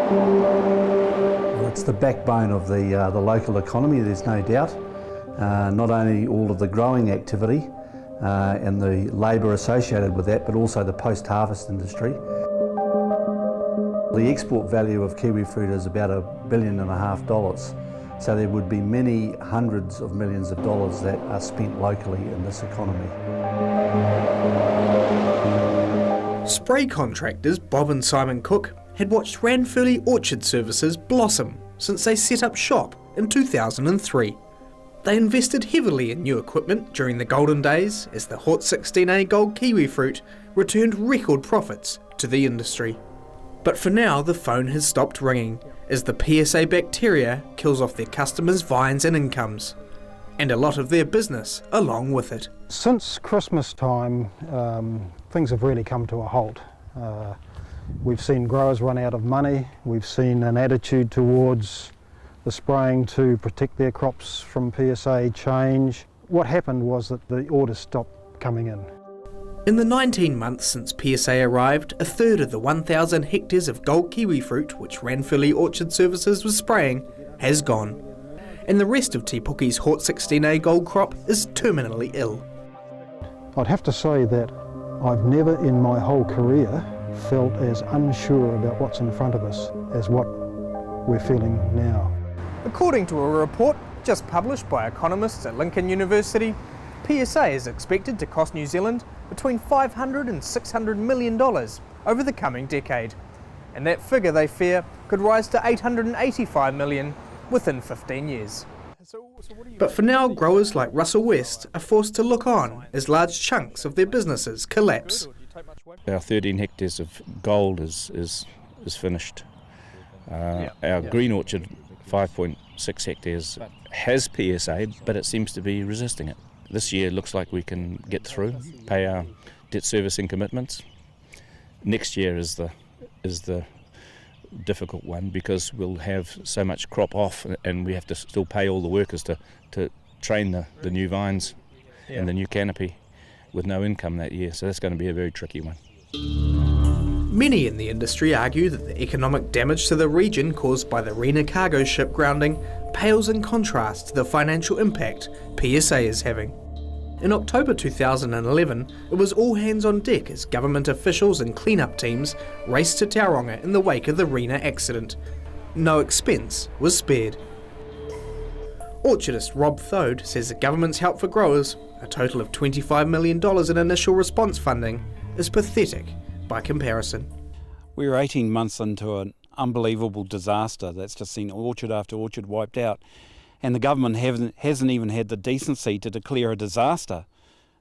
Well, it's the backbone of the local economy, there's no doubt. Not only all of the growing activity and the labour associated with that, but also the post-harvest industry. The export value of kiwifruit is about $1.5 billion, so there would be many hundreds of millions of dollars that are spent locally in this economy. Spray contractors Bob and Simon Cook had watched Ranfurly orchard services blossom since they set up shop in 2003. They invested heavily in new equipment during the golden days as the Hort 16A Gold kiwifruit returned record profits to the industry. But for now, the phone has stopped ringing as the PSA bacteria kills off their customers' vines and incomes, and a lot of their business along with it. Since Christmas time, things have really come to a halt. We've seen growers run out of money. We've seen an attitude towards the spraying to protect their crops from PSA change. What happened was that the orders stopped coming in. In the 19 months since PSA arrived, a third of the 1,000 hectares of gold kiwifruit which Ranfurly Orchard Services was spraying has gone. And the rest of Te Puke's Hort 16A gold crop is terminally ill. I'd have to say that I've never in my whole career felt as unsure about what's in front of us as what we're feeling now. According to a report just published by economists at Lincoln University, PSA is expected to cost New Zealand between $500 and $600 million over the coming decade. And that figure, they fear, could rise to $885 million within 15 years. But for now, growers like Russell West are forced to look on as large chunks of their businesses collapse. Our 13 hectares of gold is finished. Our green orchard, 5.6 hectares, has PSA, but it seems to be resisting it. This year looks like we can get through, pay our debt servicing commitments. Next year is the difficult one because we'll have so much crop off and we have to still pay all the workers to train the new vines and the new canopy with no income that year. So that's going to be a very tricky one. Many in the industry argue that the economic damage to the region caused by the Rena cargo ship grounding pales in contrast to the financial impact PSA is having. In October 2011, it was all hands on deck as government officials and clean-up teams raced to Tauranga in the wake of the Rena accident. No expense was spared. Orchardist Rob Thode says the government's help for growers, a total of $25 million in initial response funding, is pathetic by comparison. We're 18 months into an unbelievable disaster that's just seen orchard after orchard wiped out, and the government hasn't even had the decency to declare a disaster.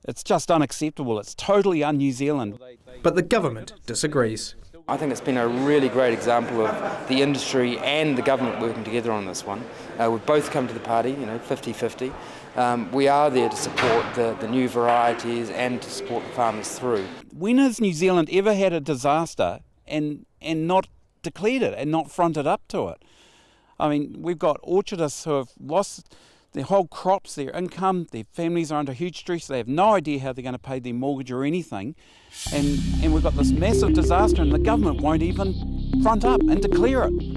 It's just unacceptable. It's totally un-New Zealand. But the government disagrees. I think it's been a really great example of the industry and the government working together on this one. We've both come to the party, 50-50. We are there to support the new varieties and to support the farmers through. When has New Zealand ever had a disaster and not declared it and not fronted up to it? I mean, we've got orchardists who have lost their whole crops, their income, their families are under huge stress, they have no idea how they're going to pay their mortgage or anything, and we've got this massive disaster and the government won't even front up and declare it.